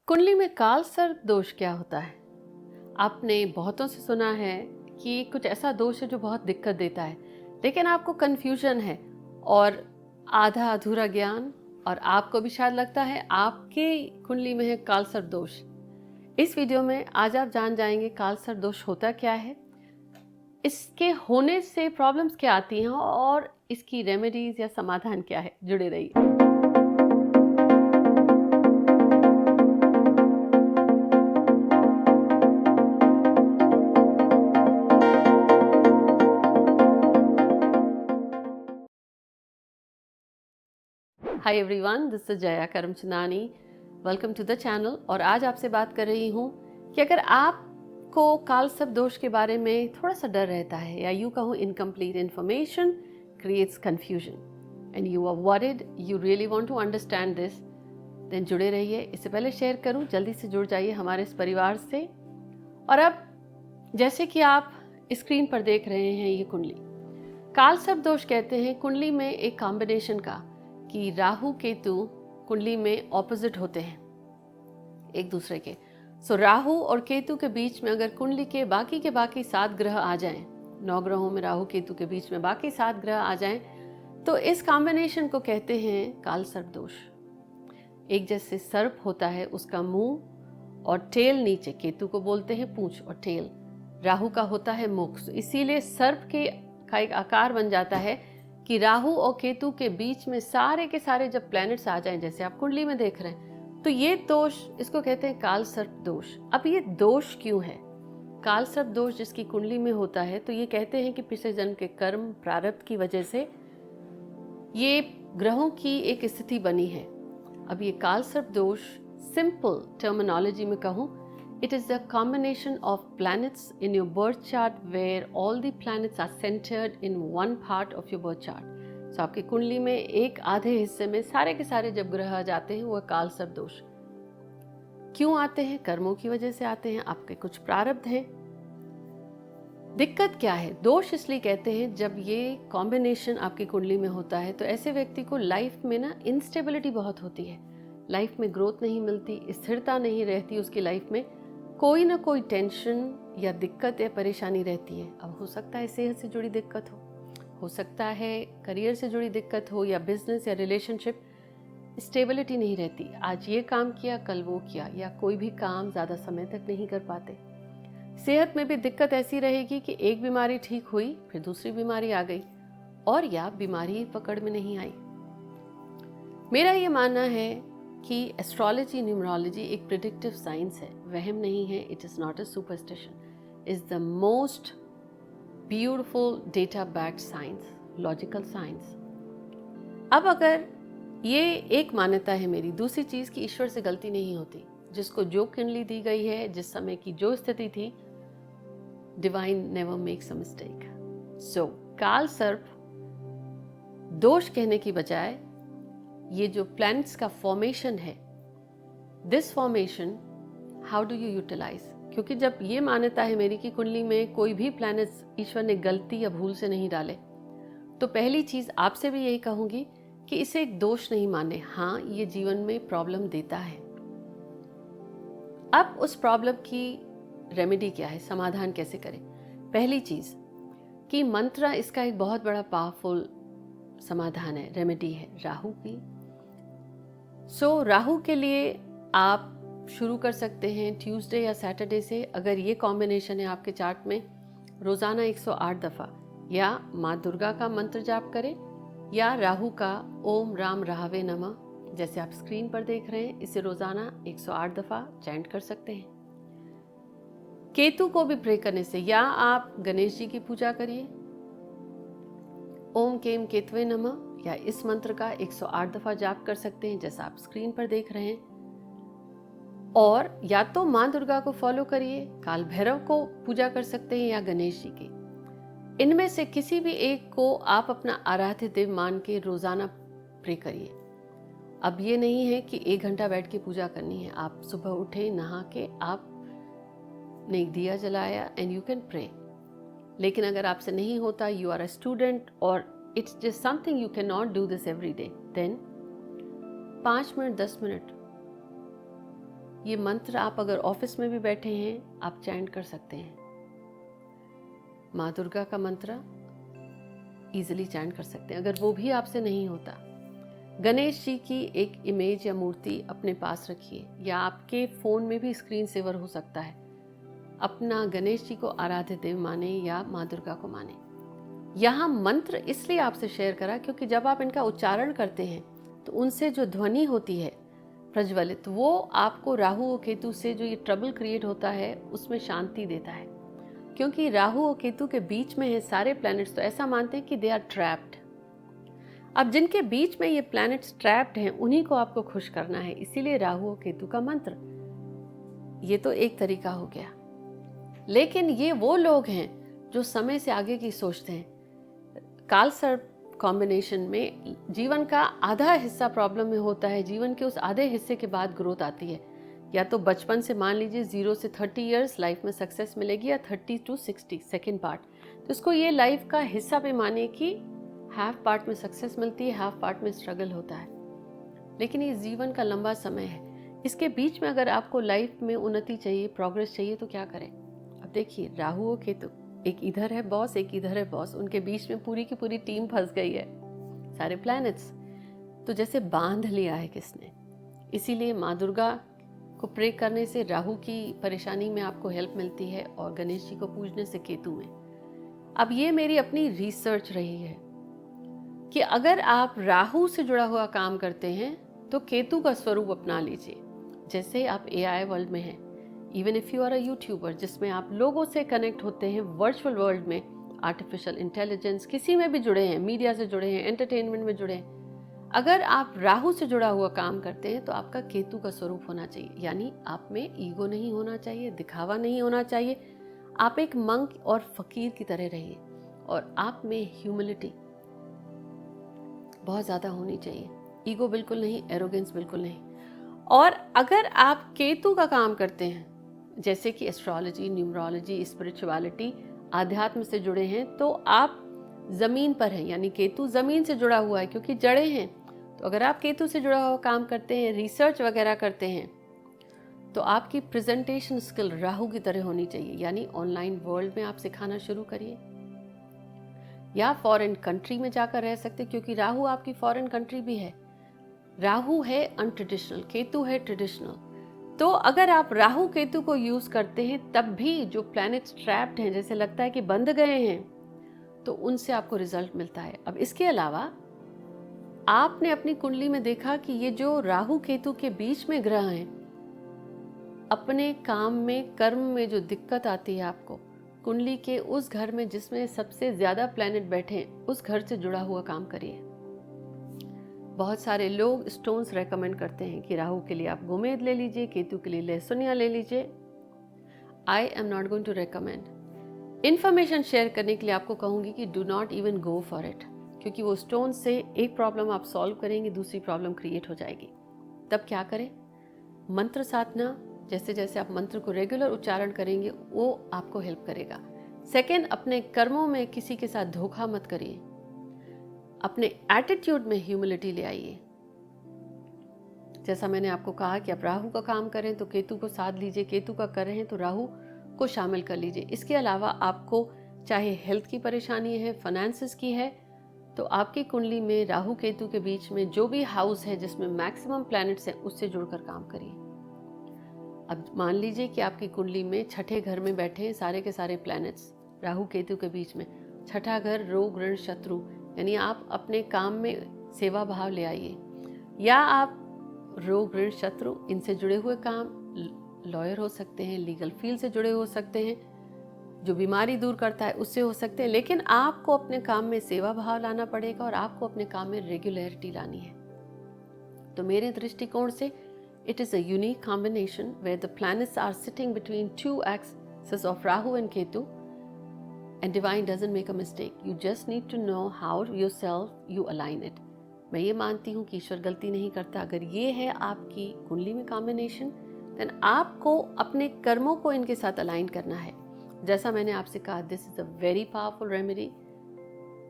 कुंडली में काल सर्प दोष क्या होता है? आपने बहुतों से सुना है कि कुछ ऐसा दोष है जो बहुत दिक्कत देता है, लेकिन आपको कंफ्यूजन है और आधा अधूरा ज्ञान, और आपको भी शायद लगता है आपके कुंडली में है काल सर्प दोष। इस वीडियो में आज आप जान जाएंगे काल सर्प दोष होता क्या है, इसके होने से प्रॉब्लम्स क्या आती हैं और इसकी रेमेडीज या समाधान क्या है। जुड़े रहिए। Hi everyone, this is Jaya Karamchandani. Welcome to the channel. और आज आपसे बात कर रही हूँ कि अगर आपको काल सर्प दोष के बारे में थोड़ा सा डर रहता है, या यूँ कहूँ incomplete information creates confusion and you are worried, you really want to understand this, then जुड़े रहिए। इससे पहले शेयर करूँ, जल्दी से जुड़ जाइए हमारे इस परिवार से। और अब जैसे कि आप स्क्रीन पर देख रहे हैं, ये कुंडली काल सर्प दोष कहते हैं कुंडली में एक कॉम्बिनेशन का, कि राहु केतु कुंडली में ऑपोजिट होते हैं एक दूसरे के। सो राहु और केतु के बीच में अगर कुंडली के बाकी 7 ग्रह आ जाएं, 9 ग्रहों में राहु केतु के बीच में बाकी 7 ग्रह आ जाएं, तो इस कॉम्बिनेशन को कहते हैं काल सर्प दोष। एक जैसे सर्प होता है, उसका मुंह और टेल नीचे, केतु को बोलते हैं पूंछ और टेल, राहु का होता है मुख। इसीलिए सर्प का एक आकार बन जाता है कि राहु और केतु के बीच में सारे के सारे जब प्लैनेट्स आ जाएं, जैसे आप कुंडली में देख रहे हैं, तो ये दोष, इसको कहते हैं काल सर्प दोष। अब ये दोष क्यों है? काल सर्प दोष जिसकी कुंडली में होता है, तो ये कहते हैं कि पिछले जन्म के कर्म प्रारब्ध की वजह से ये ग्रहों की एक स्थिति बनी है। अब ये काल सर्प दोष, सिंपल टर्मिनोलॉजी में कहूँ, it is a combination of planets in your birth chart where all the planets are centered in one part of your birth chart. So आपकी कुंडली में एक आधे हिस्से में सारे के सारे जब ग्रह आ जाते हैं, वो काल सर्प दोष क्यों आते हैं? कर्मों की वजह से आते हैं, आपके कुछ प्रारब्ध हैं। दिक्कत क्या है? दोष इसलिए कहते हैं जब ये कॉम्बिनेशन आपकी कुंडली में होता है, तो ऐसे व्यक्ति को लाइफ में ना इनस्टेबिलिटी बहुत होती है, लाइफ में ग्रोथ नहीं मिलती, स्थिरता नहीं रहती, उसकी लाइफ में कोई ना कोई टेंशन या दिक्कत या परेशानी रहती है। अब हो सकता है सेहत से जुड़ी दिक्कत हो सकता है करियर से जुड़ी दिक्कत हो, या बिजनेस या रिलेशनशिप, स्टेबिलिटी नहीं रहती। आज ये काम किया, कल वो किया, या कोई भी काम ज़्यादा समय तक नहीं कर पाते। सेहत में भी दिक्कत ऐसी रहेगी कि एक बीमारी ठीक हुई, फिर दूसरी बीमारी आ गई, और या बीमारी पकड़ में नहीं आई। मेरा ये मानना है कि एस्ट्रोलॉजी, न्यूमरोलॉजी एक प्रिडिक्टिव साइंस है, वहम नहीं है। It is not a superstition, is the most beautiful data backed science, logical science. अब अगर ये एक मान्यता है मेरी, दूसरी चीज़ कि ईश्वर से गलती नहीं होती, जिसको जो कुंडली दी गई है, जिस समय की जो स्थिति थी, divine never makes a mistake. So काल सर्प दोष कहने की बजाय ये जो प्लैनेट्स का फॉर्मेशन है, this formation how do you utilise? क्योंकि जब ये मान्यता है मेरी कि कुंडली में कोई भी प्लैनेट्स ईश्वर ने गलती या भूल से नहीं डाले, तो पहली चीज आपसे भी यही कहूंगी कि इसे एक दोष नहीं माने। हाँ, ये जीवन में प्रॉब्लम देता है। अब उस प्रॉब्लम की रेमेडी क्या है, समाधान कैसे करें? पहली चीज कि मंत्र, इसका एक बहुत बड़ा पावरफुल समाधान है, रेमेडी है राहु की। सो राहु के लिए आप शुरू कर सकते हैं ट्यूसडे या सैटरडे से। अगर ये कॉम्बिनेशन है आपके चार्ट में, रोजाना 108 दफा या माँ दुर्गा का मंत्र जाप करें, या राहु का ओम राम राहवे नमः, जैसे आप स्क्रीन पर देख रहे हैं, इसे रोजाना 108 दफा चैंट कर सकते हैं। केतु को भी प्रे करने से, या आप गणेश जी की पूजा करिए, ओम केम केतवे नमः, या इस मंत्र का 108 दफा जाप कर सकते हैं, जैसा आप स्क्रीन पर देख रहे हैं। और या तो माँ दुर्गा को फॉलो करिए, काल भैरव को पूजा कर सकते हैं, या गणेश जी की। इनमें से किसी भी एक को आप अपना आराध्य देव मान के रोजाना प्रे करिए। अब ये नहीं है कि 1 घंटा बैठ के पूजा करनी है। आप सुबह उठे, नहा के आपने एक दिया जलाया एंड यू कैन प्रे। लेकिन अगर आपसे नहीं होता, यू आर अ स्टूडेंट और it's just something you can not do this every day, then 5 minute 10 minute ये मंत्र आप अगर ऑफिस में भी बैठे हैं आप चैंट कर सकते हैं। माँ दुर्गा का मंत्र इजीली चैंट कर सकते हैं। अगर वो भी आपसे नहीं होता, गणेश जी की एक इमेज या मूर्ति अपने पास रखिए, या आपके फ़ोन में भी स्क्रीन सेवर हो सकता है। अपना गणेश जी को आराध्य देव माने या माँ दुर्गा को माने। यहाँ मंत्र इसलिए आपसे शेयर करा क्योंकि जब आप इनका उच्चारण करते हैं तो उनसे जो ध्वनि होती है प्रज्वलित, वो आपको राहु और केतु से जो ये ट्रबल क्रिएट होता है उसमें शांति देता है। क्योंकि राहु और केतु के बीच में है सारे प्लैनेट्स, तो ऐसा मानते हैं कि दे आर ट्रैप्ड। अब जिनके बीच में ये प्लैनेट्स ट्रैप्ड हैं उन्हीं को आपको खुश करना है, इसीलिए राहु और केतु का मंत्र। ये तो एक तरीका हो गया, लेकिन ये वो लोग हैं जो समय से आगे की सोचते हैं। काल सर्प कॉम्बिनेशन में जीवन का आधा हिस्सा प्रॉब्लम में होता है, जीवन के उस आधे हिस्से के बाद ग्रोथ आती है। या तो बचपन से मान लीजिए 0 से 30 इयर्स लाइफ में सक्सेस मिलेगी, या 30 to 60 सेकेंड पार्ट, तो इसको ये लाइफ का हिस्सा पे माने कि हाफ पार्ट में सक्सेस मिलती है, हाफ पार्ट में स्ट्रगल होता है। लेकिन ये जीवन का लंबा समय है, इसके बीच में अगर आपको लाइफ में उन्नति चाहिए, प्रोग्रेस चाहिए, तो क्या करें। अब देखिए राहु और केतु, एक इधर है बॉस, एक इधर है बॉस, उनके बीच में पूरी की पूरी टीम फंस गई है, सारे प्लैनेट्स। तो जैसे बांध लिया है किसने। इसीलिए माँ दुर्गा को प्रे करने से राहु की परेशानी में आपको हेल्प मिलती है, और गणेश जी को पूजने से केतु में। अब ये मेरी अपनी रिसर्च रही है कि अगर आप राहु से जुड़ा हुआ काम करते हैं तो केतु का स्वरूप अपना लीजिए। जैसे आप AI वर्ल्ड में हैं, even if you are a YouTuber जिसमें आप लोगों से कनेक्ट होते हैं, वर्चुअल वर्ल्ड में, आर्टिफिशियल इंटेलिजेंस, किसी में भी जुड़े हैं, मीडिया से जुड़े हैं, एंटरटेनमेंट में जुड़े हैं, अगर आप राहु से जुड़ा हुआ काम करते हैं तो आपका केतु का स्वरूप होना चाहिए। यानी आप में ईगो नहीं होना चाहिए, दिखावा नहीं होना चाहिए, आप एक मंक और फकीर की तरह रहिए, और आप में ह्यूमिलिटी बहुत ज़्यादा होनी चाहिए। ईगो बिल्कुल नहीं, एरोगेंस बिल्कुल नहीं। और अगर आप केतु का काम करते हैं, जैसे कि एस्ट्रोलॉजी, न्यूमरोलॉजी, स्पिरिचुअलिटी, आध्यात्म से जुड़े हैं, तो आप जमीन पर हैं। यानी केतु जमीन से जुड़ा हुआ है क्योंकि जड़ें हैं। तो अगर आप केतु से जुड़ा हुआ काम करते हैं, रिसर्च वगैरह करते हैं, तो आपकी प्रेजेंटेशन स्किल राहु की तरह होनी चाहिए। यानी ऑनलाइन वर्ल्ड में आप सिखाना शुरू करिए, या फॉरेन कंट्री में जाकर रह सकते, क्योंकि राहु आपकी फॉरेन कंट्री भी है। राहु है अनट्रेडिशनल, केतु है ट्रेडिशनल। तो अगर आप राहु केतु को यूज करते हैं तब भी जो प्लैनेट्स ट्रैप्ड हैं, जैसे लगता है कि बंध गए हैं, तो उनसे आपको रिजल्ट मिलता है। अब इसके अलावा आपने अपनी कुंडली में देखा कि ये जो राहु केतु के बीच में ग्रह हैं, अपने काम में, कर्म में जो दिक्कत आती है आपको, कुंडली के उस घर में जिसमें सबसे ज्यादा प्लैनेट बैठे हैं, उस घर से जुड़ा हुआ काम करिए। बहुत सारे लोग स्टोन्स रेकमेंड करते हैं कि राहु के लिए आप गोमेद ले लीजिए, केतु के लिए लहसुनिया ले लीजिए। I am not going to recommend. Information share करने के लिए आपको कहूंगी कि do not even go for it, क्योंकि वो स्टोन से एक प्रॉब्लम आप सॉल्व करेंगे, दूसरी प्रॉब्लम क्रिएट हो जाएगी। तब क्या करें, मंत्र साधना, जैसे जैसे आप मंत्र को रेगुलर उच्चारण करेंगे वो आपको हेल्प करेगा। सेकेंड, अपने कर्मों में किसी के साथ धोखा मत करिए, अपने एटीट्यूड में ह्यूमिलिटी ले आइए। जैसा मैंने आपको कहा कि आप राहु का काम करें तो केतु को साध लीजिए, केतु का कर रहे हैं तो राहु को शामिल कर लीजिए। इसके अलावा आपको चाहे हेल्थ की परेशानी है, फाइनेंसेस की है, तो आपकी कुंडली में राहु केतु के बीच में जो भी हाउस है जिसमें मैक्सिमम प्लैनेट्स हैं, उससे जुड़कर काम करिए। अब मान लीजिए कि आपकी कुंडली में छठे घर में बैठे हैं सारे के सारे प्लैनेट्स राहु केतु के बीच में। छठा घर रोग ऋण शत्रु, यानी आप अपने काम में सेवा भाव ले आइए, या आप रोग ऋण शत्रु इनसे जुड़े हुए काम, लॉयर हो सकते हैं, लीगल फील्ड से जुड़े हो सकते हैं, जो बीमारी दूर करता है उससे हो सकते हैं, लेकिन आपको अपने काम में सेवा भाव लाना पड़ेगा और आपको अपने काम में रेगुलरिटी लानी है। तो मेरे दृष्टिकोण से it is a unique combination where the planets are sitting between two axes of Rahu and Ketu, and divine doesn't make a mistake. You just need to know how yourself you align it. मैं ये मानती हूँ कि ईश्वर गलती नहीं करता। अगर ये है आपकी कुंडली में कॉम्बिनेशन, देन आपको अपने कर्मों को इनके साथ अलाइन करना है। जैसा मैंने आपसे कहा, this is a very powerful remedy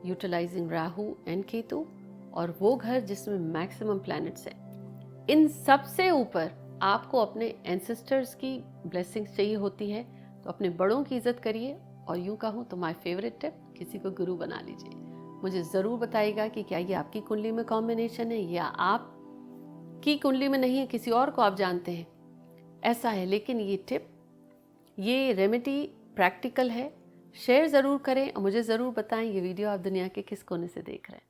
utilising Rahu and Ketu, और वो घर जिसमें मैक्सिमम प्लैनेट्स हैं। इन सबसे ऊपर आपको अपने एंसेस्टर्स की ब्लेसिंग्स चाहिए होती है तो अपने बड़ों की इज्जत करिए, और यूँ कहूँ तो माय फेवरेट टिप, किसी को गुरु बना लीजिए। मुझे ज़रूर बताइएगा कि क्या ये आपकी कुंडली में कॉम्बिनेशन है या आप की कुंडली में नहीं है, किसी और को आप जानते हैं ऐसा है। लेकिन ये टिप, ये रेमेडी प्रैक्टिकल है। शेयर ज़रूर करें और मुझे ज़रूर बताएं ये वीडियो आप दुनिया के किस कोने से देख रहे हैं।